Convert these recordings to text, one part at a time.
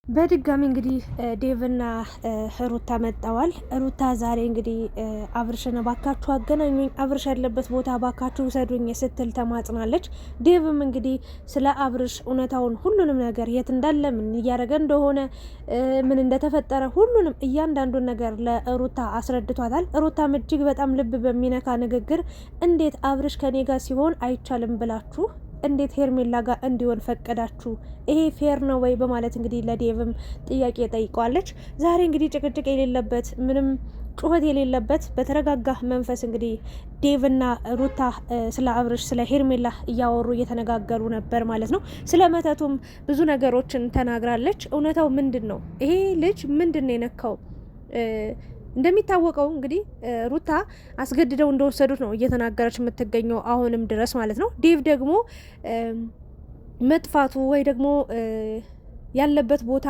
በድጋሚ እንግዲህ ዴቭና ሩታ መጣዋል። ሩታ ዛሬ እንግዲህ አብርሽን ባካችሁ አገናኙኝ፣ አብርሽ ያለበት ቦታ ባካችሁ ውሰዱኝ ስትል ተማጽናለች። ዴቭም እንግዲህ ስለ አብርሽ እውነታውን ሁሉንም ነገር የት እንዳለ ምን እያደረገ እንደሆነ ምን እንደተፈጠረ ሁሉንም እያንዳንዱን ነገር ለሩታ አስረድቷታል። ሩታም እጅግ በጣም ልብ በሚነካ ንግግር እንዴት አብርሽ ከኔ ጋር ሲሆን አይቻልም ብላችሁ እንዴት ሄርሜላ ጋር እንዲሆን ፈቀዳችሁ? ይሄ ፌር ነው ወይ? በማለት እንግዲህ ለዴቭም ጥያቄ ጠይቀዋለች። ዛሬ እንግዲህ ጭቅጭቅ የሌለበት ምንም ጩኸት የሌለበት በተረጋጋ መንፈስ እንግዲህ ዴቭና ሩታ ስለ አብርሽ ስለ ሄርሜላ እያወሩ እየተነጋገሩ ነበር ማለት ነው። ስለ መተቱም ብዙ ነገሮችን ተናግራለች። እውነታው ምንድን ነው? ይሄ ልጅ ምንድን ነው የነካው? እንደሚታወቀው እንግዲህ ሩታ አስገድደው እንደወሰዱት ነው እየተናገረች የምትገኘው አሁንም ድረስ ማለት ነው። ዴቭ ደግሞ መጥፋቱ ወይ ደግሞ ያለበት ቦታ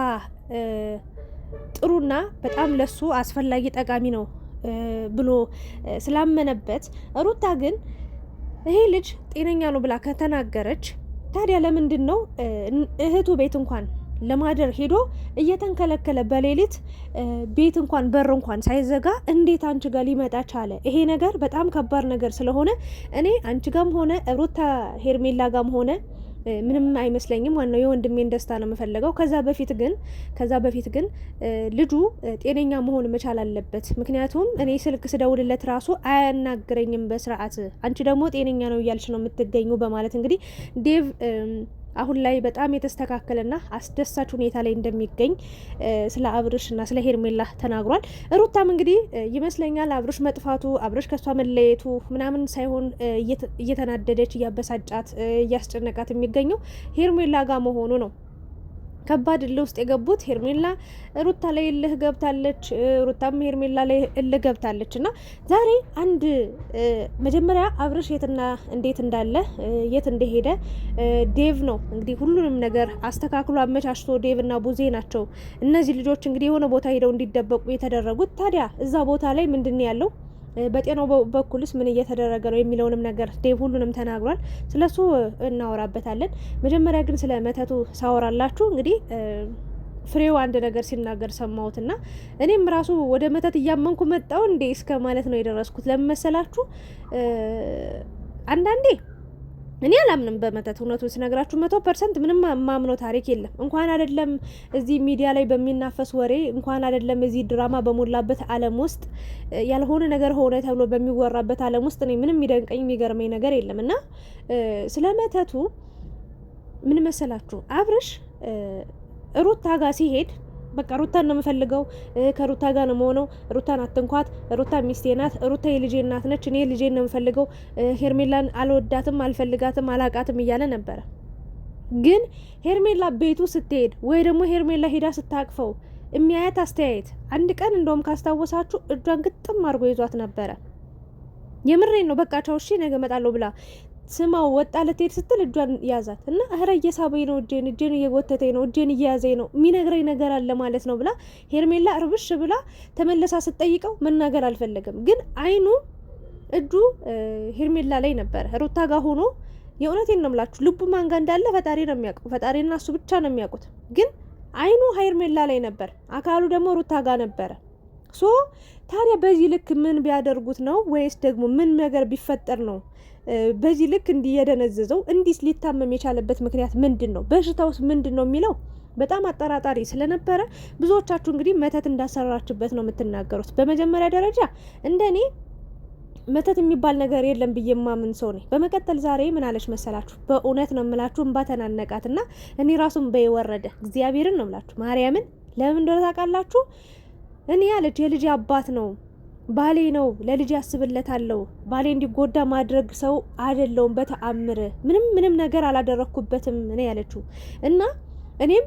ጥሩና በጣም ለሱ አስፈላጊ ጠቃሚ ነው ብሎ ስላመነበት፣ ሩታ ግን ይሄ ልጅ ጤነኛ ነው ብላ ከተናገረች ታዲያ ለምንድን ነው እህቱ ቤት እንኳን ለማደር ሄዶ እየተንከለከለ በሌሊት ቤት እንኳን በር እንኳን ሳይዘጋ እንዴት አንቺ ጋር ሊመጣ ቻለ? ይሄ ነገር በጣም ከባድ ነገር ስለሆነ እኔ አንቺ ጋም ሆነ ሩታ ሄርሜላ ጋም ሆነ ምንም አይመስለኝም። ዋናው የወንድሜን ደስታ ነው የምፈልገው። ከዛ በፊት ግን ልጁ ጤነኛ መሆን መቻል አለበት። ምክንያቱም እኔ ስልክ ስደውልለት ራሱ አያናግረኝም በስርዓት። አንቺ ደግሞ ጤነኛ ነው እያልሽ ነው የምትገኙ በማለት እንግዲህ ዴቭ አሁን ላይ በጣም የተስተካከለና አስደሳች ሁኔታ ላይ እንደሚገኝ ስለ አብርሽና ስለ ሄርሜላ ተናግሯል። ሩታም እንግዲህ ይመስለኛል አብርሽ መጥፋቱ አብርሽ ከሷ መለየቱ ምናምን ሳይሆን እየተናደደች እያበሳጫት እያስጨነቃት የሚገኘው ሄርሜላ ጋር መሆኑ ነው። ከባድ እልህ ውስጥ የገቡት ሄርሜላ ሩታ ላይ እልህ ገብታለች፣ ሩታም ሄርሜላ ላይ እልህ ገብታለች። እና ዛሬ አንድ መጀመሪያ አብርሽ የትና እንዴት እንዳለ የት እንደሄደ ዴቭ ነው እንግዲህ ሁሉንም ነገር አስተካክሎ አመቻችቶ፣ ዴቭ እና ቡዜ ናቸው እነዚህ ልጆች እንግዲህ የሆነ ቦታ ሄደው እንዲደበቁ የተደረጉት። ታዲያ እዛ ቦታ ላይ ምንድን ያለው በጤናው በኩልስ ምን እየተደረገ ነው የሚለውንም ነገር ዴቭ ሁሉንም ተናግሯል። ስለሱ እናወራበታለን። መጀመሪያ ግን ስለ መተቱ ሳወራላችሁ እንግዲህ ፍሬው አንድ ነገር ሲናገር ሰማሁትና እኔም ራሱ ወደ መተት እያመንኩ መጣው እንዴ እስከ ማለት ነው የደረስኩት። ለምን መሰላችሁ? አንዳንዴ እኔ አላምንም በመተት። እውነቱን ስነግራችሁ 100% ምንም ማምነው ታሪክ የለም። እንኳን አይደለም እዚህ ሚዲያ ላይ በሚናፈስ ወሬ፣ እንኳን አይደለም እዚህ ድራማ በሞላበት ዓለም ውስጥ ያልሆነ ነገር ሆነ ተብሎ በሚወራበት ዓለም ውስጥ እኔ ምንም የሚደንቀኝ የሚገርመኝ ነገር የለም። እና ስለ መተቱ ምን መሰላችሁ? አብርሽ ሩታ ጋር ሲሄድ በቃ ሩታን ነው የምፈልገው፣ ከሩታ ጋር ነው የምሆነው፣ ሩታን አትንኳት፣ ሩታ ሚስቴ ናት፣ ሩታ የልጄ እናት ነች፣ እኔ ልጄን ነው የምፈልገው፣ ሄርሜላን አልወዳትም፣ አልፈልጋትም፣ አላቃትም እያለ ነበረ። ግን ሄርሜላ ቤቱ ስትሄድ ወይ ደግሞ ሄርሜላ ሄዳ ስታቅፈው የሚያያት አስተያየት፣ አንድ ቀን እንደውም ካስታወሳችሁ እጇን ግጥም አድርጎ ይዟት ነበረ። የምሬን ነው። በቃ ቻው እሺ ነገ እመጣለሁ ብላ ስማው ወጣ ልትሄድ ስትል እጇን ያዛት እና እህረ እየሳበኝ ነው፣ እጄን እየጎተተኝ ነው፣ እጄን እየያዘኝ ነው፣ የሚነግረኝ ነገር አለ ማለት ነው ብላ ሄርሜላ እርብሽ ብላ ተመለሳ ስትጠይቀው መናገር አልፈለገም። ግን አይኑ እጁ ሄርሜላ ላይ ነበረ፣ ሩታ ጋር ሆኖ የእውነቴን ነው የምላችሁ። ልቡ ማን ጋር እንዳለ ፈጣሪ ነው የሚያውቀው፣ ፈጣሪና እሱ ብቻ ነው የሚያውቁት። ግን አይኑ ሄርሜላ ላይ ነበር፣ አካሉ ደግሞ ሩታ ጋር ነበረ። ሶ ታዲያ በዚህ ልክ ምን ቢያደርጉት ነው? ወይስ ደግሞ ምን ነገር ቢፈጠር ነው በዚህ ልክ እንዲህ የደነዘዘው? እንዲህ ሊታመም የቻለበት ምክንያት ምንድን ነው? በሽታውስ ምንድን ነው የሚለው በጣም አጠራጣሪ ስለነበረ ብዙዎቻችሁ እንግዲህ መተት እንዳሰራችበት ነው የምትናገሩት። በመጀመሪያ ደረጃ እንደኔ መተት የሚባል ነገር የለም ብዬ ማምን ሰው ነኝ። በመቀጠል ዛሬ ምን አለች መሰላችሁ? በእውነት ነው የምላችሁ እንባ ተናነቃትና እኔ ራሱን በይወረደ እግዚአብሔርን ነው የምላችሁ ማርያምን። ለምን እንደሆነ ታውቃላችሁ? እኔ ያለች የልጅ አባት ነው ባሌ ነው፣ ለልጅ ያስብለታለሁ፣ ባሌ እንዲጎዳ ማድረግ ሰው አይደለውም በተአምር ምንም ነገር አላደረኩበትም እኔ ያለችው። እና እኔም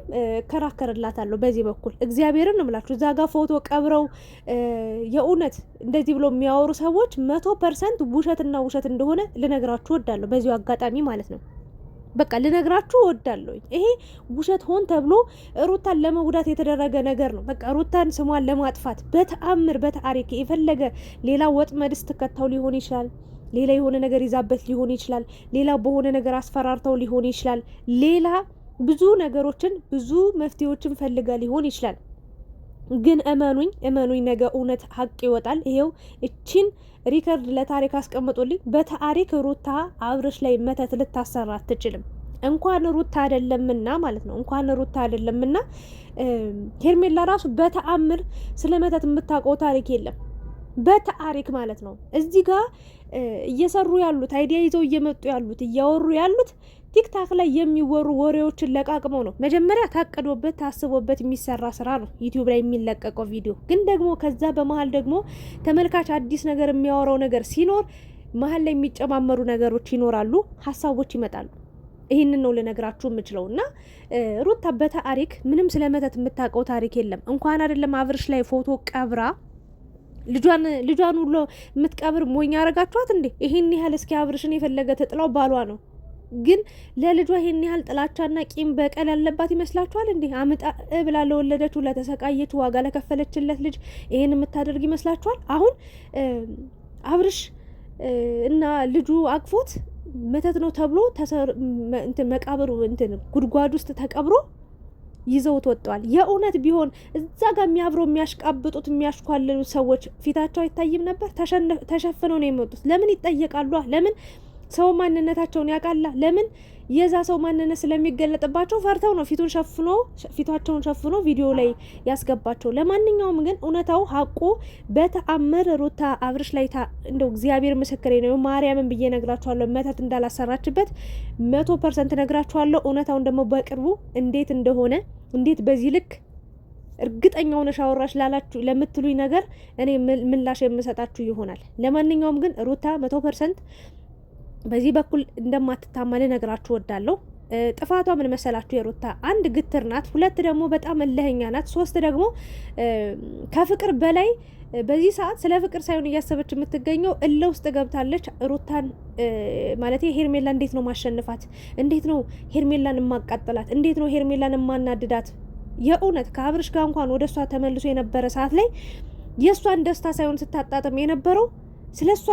ከራከርላታለሁ በዚህ በኩል እግዚአብሔርን ነው የምላችሁ። እዛ ጋር ፎቶ ቀብረው የእውነት እንደዚህ ብሎ የሚያወሩ ሰዎች 100% ውሸትና ውሸት እንደሆነ ልነግራችሁ ወዳለሁ በዚሁ አጋጣሚ ማለት ነው። በቃ ልነግራችሁ ወዳለሁ። ይሄ ውሸት ሆን ተብሎ ሩታን ለመጉዳት የተደረገ ነገር ነው። በቃ ሩታን ስሟን ለማጥፋት በተአምር በታሪክ የፈለገ ሌላ ወጥመድ ስትከታው ሊሆን ይችላል፣ ሌላ የሆነ ነገር ይዛበት ሊሆን ይችላል፣ ሌላ በሆነ ነገር አስፈራርተው ሊሆን ይችላል፣ ሌላ ብዙ ነገሮችን ብዙ መፍትሄዎችን ፈልጋ ሊሆን ይችላል። ግን እመኑኝ ነገ እውነት ሀቅ ይወጣል። ይሄው እቺን ሪከርድ ለታሪክ አስቀምጡልኝ። በታሪክ ሩታ አብርሽ ላይ መተት ልታሰራ አትችልም። እንኳን ሩታ አይደለምና ማለት ነው። እንኳን ሩታ አይደለምና ሄርሜላ ራሱ በተአምር ስለ መተት የምታውቀው ታሪክ የለም። በታሪክ ማለት ነው። እዚህ ጋር እየሰሩ ያሉት አይዲያ ይዘው እየመጡ ያሉት እያወሩ ያሉት ቲክታክ ላይ የሚወሩ ወሬዎችን ለቃቅመው ነው። መጀመሪያ ታቅዶበት ታስቦበት የሚሰራ ስራ ነው ዩቲዩብ ላይ የሚለቀቀው ቪዲዮ። ግን ደግሞ ከዛ በመሀል ደግሞ ተመልካች አዲስ ነገር የሚያወራው ነገር ሲኖር መሀል ላይ የሚጨማመሩ ነገሮች ይኖራሉ፣ ሀሳቦች ይመጣሉ። ይህንን ነው ልነግራችሁ የምችለው። እና ሩታ በታሪክ ምንም ስለ መተት የምታውቀው ታሪክ የለም። እንኳን አይደለም አብርሽ ላይ ፎቶ ቀብራ ልጇን ሁሉ የምትቀብር ሞኝ ያረጋችኋት እንዴ? ይሄን ያህል እስኪ አብርሽን የፈለገ ተጥላው ባሏ ነው። ግን ለልጇ ይሄን ያህል ጥላቻና ቂም በቀል ያለባት ይመስላችኋል እንዴ? አምጣ ብላ ለወለደችው ለተሰቃየች ዋጋ ለከፈለችለት ልጅ ይሄን የምታደርግ ይመስላችኋል? አሁን አብርሽ እና ልጁ አቅፎት መተት ነው ተብሎ መቃብሩ ጉድጓድ ውስጥ ተቀብሮ ይዘውት ወጥተዋል። የእውነት ቢሆን እዛ ጋር የሚያብረው የሚያሽቃብጡት የሚያሽኳልሉ ሰዎች ፊታቸው አይታይም ነበር? ተሸፍነው ነው የመጡት። ለምን ይጠየቃሉ? ለምን ሰው ማንነታቸውን ያውቃላ? ለምን የዛ ሰው ማንነት ስለሚገለጥባቸው ፈርተው ነው ፊታቸውን ሸፍኖ ቪዲዮ ላይ ያስገባቸው። ለማንኛውም ግን እውነታው ሀቁ በተአምር ሩታ አብርሽ ላይ እንደው እግዚአብሔር ምስክሬ ነው፣ ማርያምን ብዬ ነግራችኋለሁ፣ መተት እንዳላሰራችበት 100% ነግራችኋለሁ። እውነታውን ደግሞ በቅርቡ እንዴት እንደሆነ እንዴት በዚህ ልክ እርግጠኛ ሆነሽ አወራሽ ላላችሁ ለምትሉኝ ነገር እኔ ምላሽ የምሰጣችሁ ይሆናል። ለማንኛውም ግን ሩታ 100% በዚህ በኩል እንደማትታማ ልነግራችሁ ወዳለሁ። ጥፋቷ ምን መሰላችሁ? የሩታ አንድ ግትር ናት፣ ሁለት ደግሞ በጣም እልህኛ ናት፣ ሶስት ደግሞ ከፍቅር በላይ በዚህ ሰዓት ስለ ፍቅር ሳይሆን እያሰበች የምትገኘው እልህ ውስጥ ገብታለች። ሩታን ማለት ሄርሜላ እንዴት ነው ማሸንፋት? እንዴት ነው ሄርሜላን የማቃጥላት? እንዴት ነው ሄርሜላን የማናድዳት? የእውነት ከአብርሽ ጋር እንኳን ወደ እሷ ተመልሶ የነበረ ሰዓት ላይ የእሷን ደስታ ሳይሆን ስታጣጥም የነበረው ስለ እሷ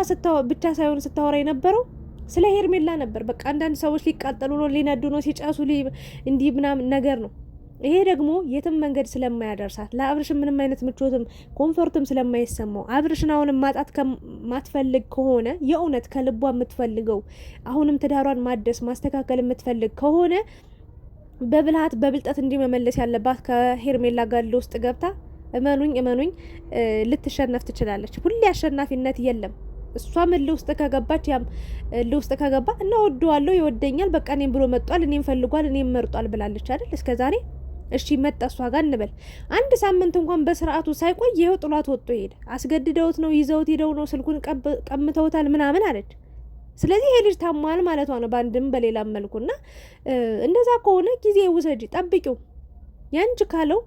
ብቻ ሳይሆን ስታወራ የነበረው ስለ ሄርሜላ ነበር። በቃ አንዳንድ ሰዎች ሊቃጠሉ ነው፣ ሊነዱ ነው፣ ሲጨሱ እንዲህ ምናምን ነገር ነው። ይሄ ደግሞ የትም መንገድ ስለማያደርሳት ለአብርሽ ምንም አይነት ምቾትም ኮምፎርትም ስለማይሰማው አብርሽን አሁንም ማጣት ከማትፈልግ ከሆነ የእውነት ከልቧ የምትፈልገው አሁንም ትዳሯን ማደስ ማስተካከል የምትፈልግ ከሆነ በብልሃት በብልጠት እንዲመመለስ ያለባት ከሄርሜላ ጋር ውስጥ ገብታ እመኑኝ ልትሸነፍ ትችላለች። ሁሌ አሸናፊነት የለም። እሷም እልህ ውስጥ ከገባች ያም እልህ ውስጥ ከገባ እና ወደዋለሁ ይወደኛል በቃ እኔም ብሎ መጧል እኔም ፈልጓል እኔም መርጧል ብላለች አይደል እስከዛሬ። እሺ መጣ እሷ ጋር እንበል አንድ ሳምንት እንኳን በስርዓቱ ሳይቆይ ይሄው ጥሏት ወጥቶ ሄደ። አስገድደውት ነው ይዘውት ሄደው ነው ስልኩን ቀምተውታል ምናምን አለች። ስለዚህ ይሄ ልጅ ታሟል ማለቷ ነው በአንድም በሌላም መልኩና እንደዛ ከሆነ ጊዜ ውሰጂ ጠብቂው። ያንቺ ካለው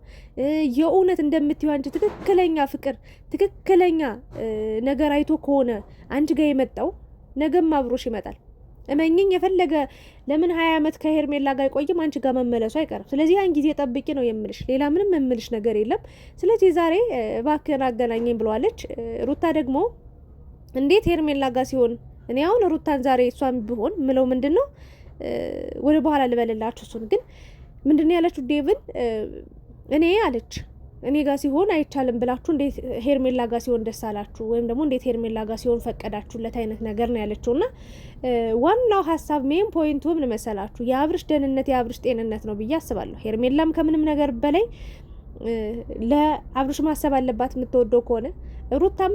የእውነት እንደምትይው አንቺ ትክክለኛ ፍቅር ትክክለኛ ነገር አይቶ ከሆነ አንቺ ጋር የመጣው ነገም አብሮሽ ይመጣል። እመኝኝ የፈለገ ለምን 20 ዓመት ከሄርሜላ ጋር አይቆይም አንቺ ጋር መመለሱ አይቀርም። ስለዚህ ያን ጊዜ ጠብቂ ነው የምልሽ። ሌላ ምንም የምልሽ ነገር የለም። ስለዚህ ዛሬ እባክህን አገናኘኝ ብለዋለች። ሩታ ደግሞ እንዴት ሄርሜላ ጋር ሲሆን እኔ አሁን ሩታን ዛሬ እሷን ቢሆን ምለው ምንድነው ወደ በኋላ ልበልላችሁ። እሱን ግን ምንድነው ያለችው ዴቭን እኔ አለች እኔ ጋር ሲሆን አይቻልም ብላችሁ እንዴት ሄርሜላ ጋር ሲሆን ደስ አላችሁ ወይም ደግሞ እንዴት ሄርሜላ ጋር ሲሆን ፈቀዳችሁለት አይነት ነገር ነው ያለችውና ዋናው ሀሳብ ሜን ፖይንቱ ምን መሰላችሁ? የአብርሽ ደህንነት የአብርሽ ጤንነት ነው ብዬ አስባለሁ። ሄርሜላም ከምንም ነገር በላይ ለአብርሽ ማሰብ አለባት የምትወደው ከሆነ ሩታም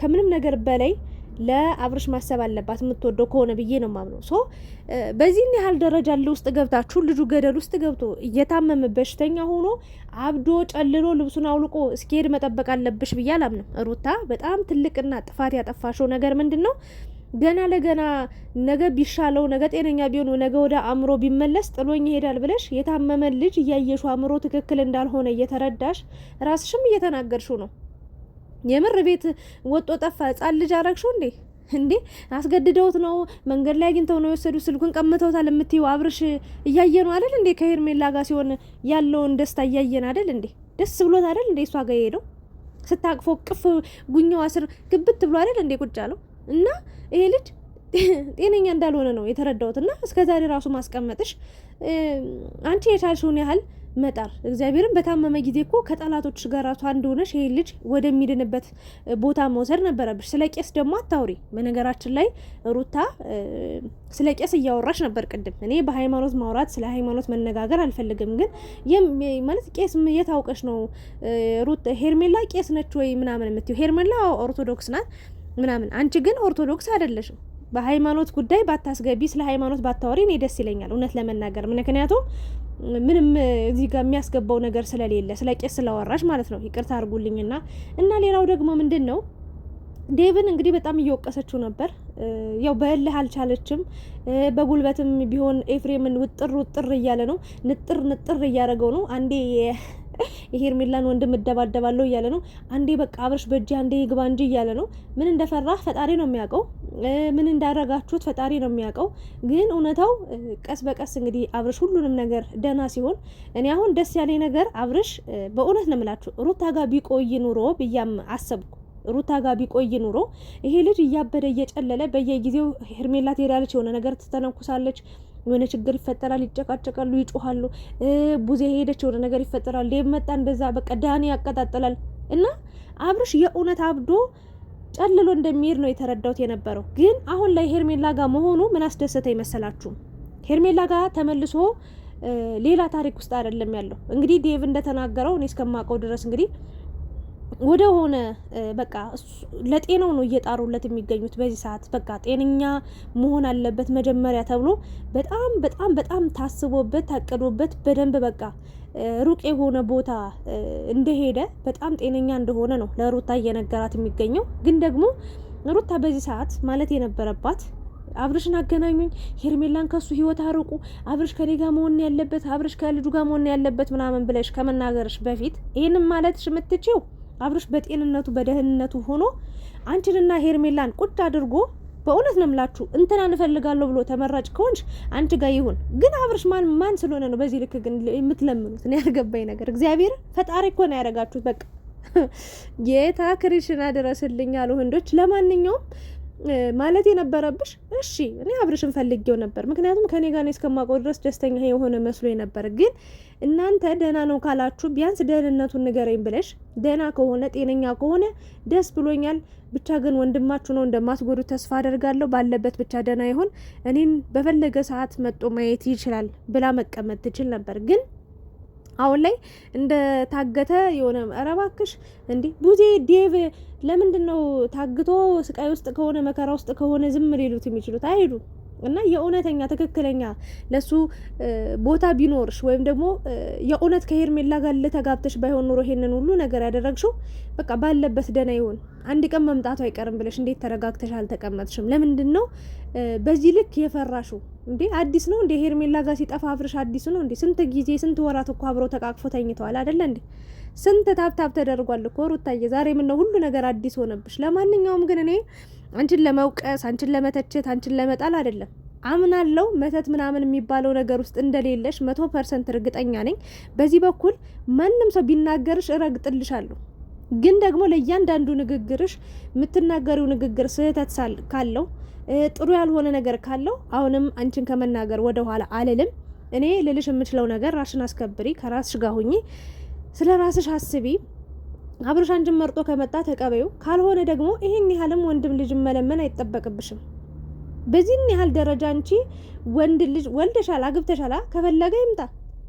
ከምንም ነገር በላይ ለአብርሽ ማሰብ አለባት የምትወደው ከሆነ ብዬ ነው ማምነው። ሶ በዚህን ያህል ደረጃ ውስጥ ገብታችሁ ልጁ ገደል ውስጥ ገብቶ እየታመመ በሽተኛ ሆኖ አብዶ ጨልሎ ልብሱን አውልቆ እስኪሄድ መጠበቅ አለብሽ ብዬ አላምንም። ሩታ በጣም ትልቅና ጥፋት ያጠፋሽው ነገር ምንድን ነው? ገና ለገና ነገ ቢሻለው ነገ ጤነኛ ቢሆን ነገ ወደ አእምሮ ቢመለስ ጥሎኝ ይሄዳል ብለሽ የታመመ ልጅ እያየሹ አእምሮ ትክክል እንዳልሆነ እየተረዳሽ ራስሽም እየተናገርሽው ነው። የምር ቤት ወጦ ጠፋ ህጻን ልጅ አረግሽው እንዴ አስገድደውት ነው መንገድ ላይ አግኝተው ነው የወሰዱ ስልኩን ቀምተውታል የምትይው አብርሽ እያየ ነው አይደል እንዴ? ከሄርሜላ ጋር ሲሆን ያለውን ደስታ እያየን አይደል እንዴ? ደስ ብሎት አይደል እንዴ? እሷ ጋር ሄደው ስታቅፎ ቅፍ ጉኛዋ ስር ግብት ብሎ አይደል እንዴ ቁጭ አለው። እና ይሄ ልጅ ጤነኛ እንዳልሆነ ነው የተረዳሁት። እና እስከዛሬ ራሱ ማስቀመጥሽ አንቺ የቻልሽውን ያህል መጣር እግዚአብሔርን በታመመ ጊዜ እኮ ከጠላቶች ጋር ራሱ አንድ ሆነሽ ይሄ ልጅ ወደሚድንበት ቦታ መውሰድ ነበረብሽ። ስለ ቄስ ደግሞ አታውሪ። በነገራችን ላይ ሩታ ስለ ቄስ እያወራሽ ነበር ቅድም። እኔ በሃይማኖት ማውራት ስለ ሃይማኖት መነጋገር አልፈልግም፣ ግን ማለት ቄስ የታውቀሽ ነው ሩት ሄርሜላ ቄስ ነች ወይ ምናምን የምትይው? ሄርሜላ ኦርቶዶክስ ናት ምናምን፣ አንቺ ግን ኦርቶዶክስ አይደለሽም። በሃይማኖት ጉዳይ ባታስገቢ፣ ስለ ሃይማኖት ባታወሪ እኔ ደስ ይለኛል እውነት ለመናገር። ምክንያቱም ምንም እዚህ ጋር የሚያስገባው ነገር ስለሌለ ስለ ቄስ ስለወራሽ ማለት ነው። ይቅርታ አድርጉልኝና እና ሌላው ደግሞ ምንድን ነው ዴቭን እንግዲህ በጣም እየወቀሰችው ነበር። ያው በእልህ አልቻለችም። በጉልበትም ቢሆን ኤፍሬምን ውጥር እያለ ነው፣ ንጥር እያደረገው ነው። አንዴ የሄርሜላን ወንድም እደባደባለሁ እያለ ነው። አንዴ በቃ አብርሽ በእጅ አንዴ ይግባ እንጂ እያለ ነው። ምን እንደፈራህ ፈጣሪ ነው የሚያውቀው፣ ምን እንዳረጋችሁት ፈጣሪ ነው የሚያውቀው። ግን እውነታው ቀስ በቀስ እንግዲህ አብርሽ ሁሉንም ነገር ደህና ሲሆን፣ እኔ አሁን ደስ ያለኝ ነገር አብርሽ በእውነት ነው የምላችሁ ሩታ ጋር ቢቆይ ኑሮ ብያም አሰብኩ። ሩታ ጋር ቢቆይ ኑሮ ይሄ ልጅ እያበደ እየጨለለ በየጊዜው ሄርሜላ ትሄዳለች፣ የሆነ ነገር ትተነኩሳለች፣ የሆነ ችግር ይፈጠራል፣ ይጨቃጨቃሉ፣ ይጮሃሉ። ቡዜ ሄደች፣ የሆነ ነገር ይፈጠራል፣ ዴቭ መጣ፣ እንደዛ በቃ ዳኒ ያቀጣጥላል። እና አብርሽ የእውነት አብዶ ጨልሎ እንደሚሄድ ነው የተረዳሁት የነበረው። ግን አሁን ላይ ሄርሜላ ጋር መሆኑ ምን አስደሰተ ይመሰላችሁ? ሄርሜላ ጋር ተመልሶ ሌላ ታሪክ ውስጥ አይደለም ያለው። እንግዲህ ዴቭ እንደተናገረው እኔ እስከማውቀው ድረስ እንግዲህ ወደ ሆነ በቃ ለጤናው ነው እየጣሩለት የሚገኙት በዚህ ሰዓት። በቃ ጤነኛ መሆን አለበት መጀመሪያ ተብሎ በጣም በጣም በጣም ታስቦበት ታቅዶበት በደንብ በቃ ሩቅ የሆነ ቦታ እንደሄደ በጣም ጤነኛ እንደሆነ ነው ለሩታ እየነገራት የሚገኘው። ግን ደግሞ ሩታ በዚህ ሰዓት ማለት የነበረባት አብርሽን አገናኙኝ፣ ሄርሜላን ከሱ ህይወት አርቁ፣ አብርሽ ከኔ ጋር መሆን ያለበት፣ አብርሽ ከልጁ ጋር መሆን ያለበት ምናምን ብለሽ ከመናገርሽ በፊት ይህንም ማለትሽ የምትችይው አብርሽ በጤንነቱ በደህንነቱ ሆኖ አንቺንና ሄርሜላን ቁጭ አድርጎ በእውነት ነው የምላችሁ እንትና እንፈልጋለሁ ብሎ ተመራጭ ከሆንሽ አንቺ ጋር ይሁን። ግን አብርሽ ማን ስለሆነ ነው በዚህ ልክ ግን የምትለምኑት? እኔ ያልገባኝ ነገር እግዚአብሔር ፈጣሪ እኮ ነው ያደረጋችሁት። በቃ ጌታ ክሪሽና ድረስልኝ አሉ ህንዶች። ለማንኛውም ማለት የነበረብሽ እሺ፣ እኔ አብርሽን ፈልጌው ነበር፣ ምክንያቱም ከኔ ጋር ነው እስከማውቀው ድረስ ደስተኛ የሆነ መስሎ ነበር። ግን እናንተ ደህና ነው ካላችሁ ቢያንስ ደህንነቱን ንገረኝ ብለሽ ደህና ከሆነ ጤነኛ ከሆነ ደስ ብሎኛል፣ ብቻ ግን ወንድማችሁ ነው እንደማትጎዱ ተስፋ አደርጋለሁ፣ ባለበት ብቻ ደህና ይሆን፣ እኔን በፈለገ ሰዓት መጦ ማየት ይችላል ብላ መቀመጥ ትችል ነበር። ግን አሁን ላይ እንደ ታገተ የሆነ ኧረ እባክሽ እንዴ ቡዜ ዴቭ ለምንድን ነው ታግቶ ስቃይ ውስጥ ከሆነ መከራ ውስጥ ከሆነ ዝም ሊሉት የሚችሉት? አይሄዱ እና የእውነተኛ ትክክለኛ ለሱ ቦታ ቢኖርሽ ወይም ደግሞ የእውነት ከሄርሜላ ጋር ለተጋብተሽ ባይሆን ኑሮ ይሄንን ሁሉ ነገር ያደረግሽው በቃ ባለበት ደህና ይሁን፣ አንድ ቀን መምጣቱ አይቀርም ብለሽ እንዴት ተረጋግተሽ አልተቀመጥሽም? ለምንድን ነው በዚህ ልክ የፈራሽው እንዴ? አዲስ ነው እንዴ ሄርሜላ ጋር ሲጠፋ አብርሽ አዲስ ነው እንዴ? ስንት ጊዜ ስንት ወራት እኮ አብረው ተቃቅፎ ተኝተዋል አይደለ እንዴ? ስንት ታብታብ ተደርጓል እኮ ሩታዬ። ዛሬ ምን ነው ሁሉ ነገር አዲስ ሆነብሽ? ለማንኛውም ግን እኔ አንቺን ለመውቀስ አንቺን ለመተቸት አንቺን ለመጣል አይደለም። አምናለው መተት ምናምን የሚባለው ነገር ውስጥ እንደሌለሽ 100% እርግጠኛ ነኝ። በዚህ በኩል ማንም ሰው ቢናገርሽ እረግጥልሻለሁ። ግን ደግሞ ለእያንዳንዱ ንግግርሽ የምትናገሪው ንግግር ስህተት ካለው ጥሩ ያልሆነ ነገር ካለው አሁንም አንቺን ከመናገር ወደ ኋላ አልልም። እኔ ልልሽ የምችለው ነገር ራስሽን አስከብሪ፣ ከራስሽ ጋር ሁኚ፣ ስለ ራስሽ አስቢ። አብርሽ አንቺን መርጦ ከመጣ ተቀበዩ፣ ካልሆነ ደግሞ ይሄን ያህልም ወንድም ልጅ መለመን አይጠበቅብሽም። በዚህን ያህል ደረጃ አንቺ ወንድ ልጅ ወልደሻል፣ አግብተሻል፣ ከፈለገ ይምጣ፣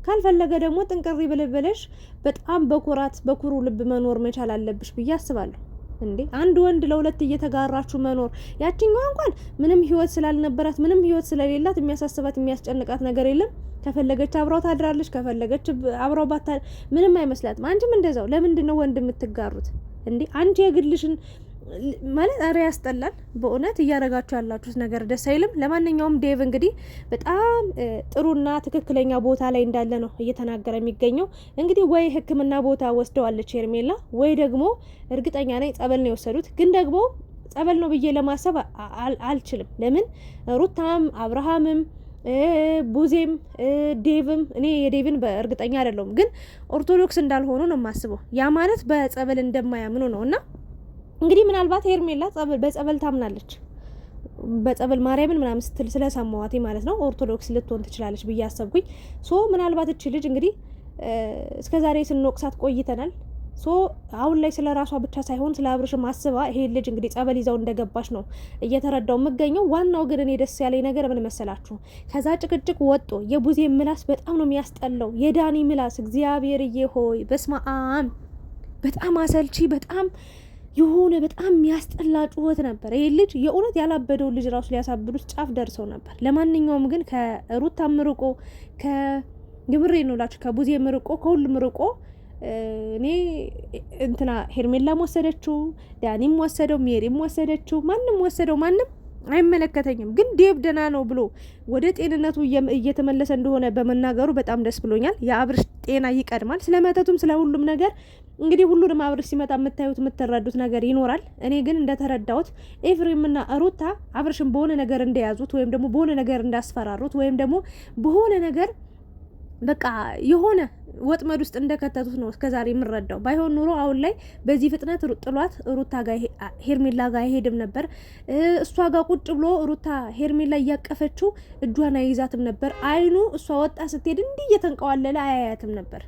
ካልፈለገ ደግሞ ጥንቅሪ ብለሽ በጣም በኩራት በኩሩ ልብ መኖር መቻል አለብሽ ብዬ አስባለሁ። እንዴ አንድ ወንድ ለሁለት እየተጋራችሁ መኖር፣ ያቺኛዋ እንኳን ምንም ህይወት ስላልነበራት ምንም ህይወት ስለሌላት የሚያሳስባት የሚያስጨንቃት ነገር የለም። ከፈለገች አብራው ታድራለች፣ ከፈለገች አብራው ባታ ምንም አይመስላትም። አንቺም እንደዛው። ለምንድን ነው ወንድ የምትጋሩት እንዴ? አንቺ የግልሽን ማለት አረ ያስጠላል። በእውነት እያረጋችሁ ያላችሁት ነገር ደስ አይልም። ለማንኛውም ዴቭ እንግዲህ በጣም ጥሩና ትክክለኛ ቦታ ላይ እንዳለ ነው እየተናገረ የሚገኘው። እንግዲህ ወይ ሕክምና ቦታ ወስደዋለች ሄርሜላ፣ ወይ ደግሞ እርግጠኛ ነኝ ጸበል ነው የወሰዱት። ግን ደግሞ ጸበል ነው ብዬ ለማሰብ አልችልም። ለምን ሩታም አብርሃምም ቡዜም ዴቭም እኔ የዴቭን በእርግጠኛ አይደለሁም፣ ግን ኦርቶዶክስ እንዳልሆኑ ነው የማስበው። ያ ማለት በጸበል እንደማያምኑ ነው። እና እንግዲህ ምናልባት ሄርሜላ በጸበል ታምናለች በጸበል ማርያምን ምናምን ስትል ስለሰማዋት ማለት ነው ኦርቶዶክስ ልትሆን ትችላለች ብዬ አሰብኩኝ። ሶ ምናልባት እቺ ልጅ እንግዲህ እስከዛሬ ስንወቅሳት ቆይተናል። ሶ አሁን ላይ ስለ ራሷ ብቻ ሳይሆን ስለ አብርሽም አስባ ይሄ ልጅ እንግዲህ ጸበል ይዘው እንደገባች ነው እየተረዳው የምገኘው። ዋናው ግን እኔ ደስ ያለኝ ነገር ምን መሰላችሁ? ከዛ ጭቅጭቅ ወጦ የቡዜ ምላስ በጣም ነው የሚያስጠላው። የዳኒ ምላስ እግዚአብሔርዬ ሆይ በስመአብ በጣም አሰልቺ፣ በጣም የሆነ በጣም የሚያስጠላ ጩኸት ነበር። ይሄ ልጅ የእውነት ያላበደው ልጅ ራሱ ሊያሳብዱት ጫፍ ደርሰው ነበር። ለማንኛውም ግን ከሩታ ምርቆ የምሬ ነው ላችሁ ከቡዜ ምርቆ ከሁሉም ምርቆ እኔ እንትና ሄርሜላም ወሰደችው፣ ዳኒም ወሰደው፣ ሜሪም ወሰደችው፣ ማንም ወሰደው፣ ማንም አይመለከተኝም። ግን ዴቭ ደህና ነው ብሎ ወደ ጤንነቱ እየተመለሰ እንደሆነ በመናገሩ በጣም ደስ ብሎኛል። የአብርሽ ጤና ይቀድማል። ስለ መተቱም ስለ ሁሉም ነገር እንግዲህ ሁሉንም አብርሽ ሲመጣ የምታዩት የምትረዱት ነገር ይኖራል። እኔ ግን እንደተረዳሁት ኤፍሬምና ሩታ አብርሽን በሆነ ነገር እንደያዙት ወይም ደግሞ በሆነ ነገር እንዳስፈራሩት ወይም ደግሞ በሆነ ነገር በቃ የሆነ ወጥመድ ውስጥ እንደከተቱት ነው እስከዛሬ የምንረዳው። ባይሆን ኑሮ አሁን ላይ በዚህ ፍጥነት ጥሏት ሩታ ጋር ሄርሜላ ጋር አይሄድም ነበር። እሷ ጋር ቁጭ ብሎ ሩታ ሄርሜላ እያቀፈችው እጇን አይዛትም ነበር። አይኑ እሷ ወጣ ስትሄድ እንዲህ እየተንቀዋለለ አያያትም ነበር።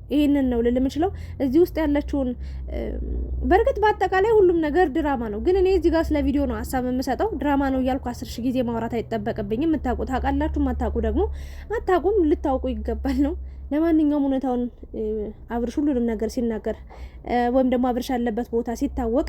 ይሄንን ነው ልል የምችለው። እዚህ ውስጥ ያለችውን በእርግጥ በአጠቃላይ ሁሉም ነገር ድራማ ነው። ግን እኔ እዚህ ጋር ስለ ቪዲዮ ነው ሀሳብ የምሰጠው። ድራማ ነው እያልኩ 10 ሺህ ጊዜ ማውራት አይጠበቅብኝም። የምታውቁ ታውቃላችሁ፣ የማታውቁ ደግሞ አታውቁም፣ ልታውቁ ይገባል ነው። ለማንኛውም እውነታውን አብርሽ ሁሉንም ነገር ሲናገር ወይም ደግሞ አብርሽ ያለበት ቦታ ሲታወቅ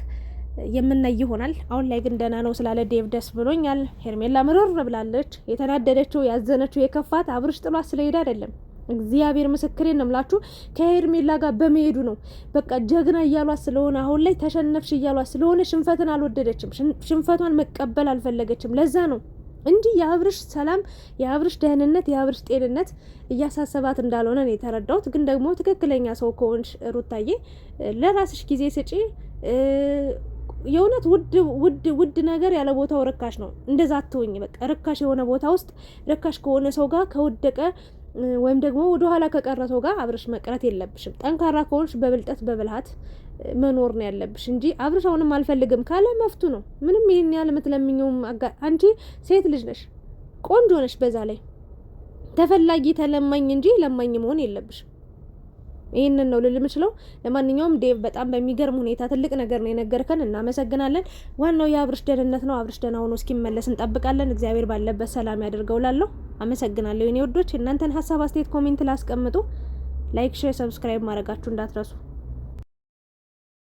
የምናይ ይሆናል። አሁን ላይ ግን ደህና ነው ስላለ ዴቭ ደስ ብሎኛል። ሄርሜላ ምርር ብላለች። የተናደደችው ያዘነችው የከፋት አብርሽ ጥሏት ስለሄደ አይደለም። እግዚአብሔር ምስክሬን ነው የምላችሁ ከሄርሜላ ጋር በመሄዱ ነው። በቃ ጀግና እያሏት ስለሆነ አሁን ላይ ተሸነፍሽ እያሏት ስለሆነ ሽንፈትን አልወደደችም። ሽንፈቷን መቀበል አልፈለገችም። ለዛ ነው እንጂ የአብርሽ ሰላም፣ የአብርሽ ደህንነት፣ የአብርሽ ጤንነት እያሳሰባት እንዳልሆነ ነው የተረዳሁት። ግን ደግሞ ትክክለኛ ሰው ከሆንሽ ሩታዬ ለራስሽ ጊዜ ስጪ። የእውነት ውድ ነገር ያለ ቦታው ርካሽ ነው። እንደዛ አትወኝ። በቃ ርካሽ የሆነ ቦታ ውስጥ ርካሽ ከሆነ ሰው ጋር ከወደቀ ወይም ደግሞ ወደ ኋላ ከቀረ ሰው ጋር አብርሽ መቅረት የለብሽም። ጠንካራ ከሆንሽ በብልጠት በብልሃት መኖር ነው ያለብሽ እንጂ አብርሽ አሁንም አልፈልግም ካለ መፍቱ ነው። ምንም ይሄን ያህል የምትለምኚውም አንቺ ሴት ልጅ ነሽ፣ ቆንጆ ነሽ። በዛ ላይ ተፈላጊ ተለማኝ እንጂ ለማኝ መሆን የለብሽም። ይሄንን ነው ልል የምችለው። ለማንኛውም ዴቭ በጣም በሚገርም ሁኔታ ትልቅ ነገር ነው የነገርከን፣ እናመሰግናለን። ዋናው የአብርሽ ደህንነት ነው። አብርሽ ደህና ሆኖ እስኪመለስ እንጠብቃለን። እግዚአብሔር ባለበት ሰላም ያደርገው ላለሁ አመሰግናለሁ። የኔ ወዶች እናንተን ሀሳብ አስተያየት ኮሜንት ላስቀምጡ። ላይክ፣ ሼር፣ ሰብስክራይብ ማድረጋችሁ እንዳትረሱ።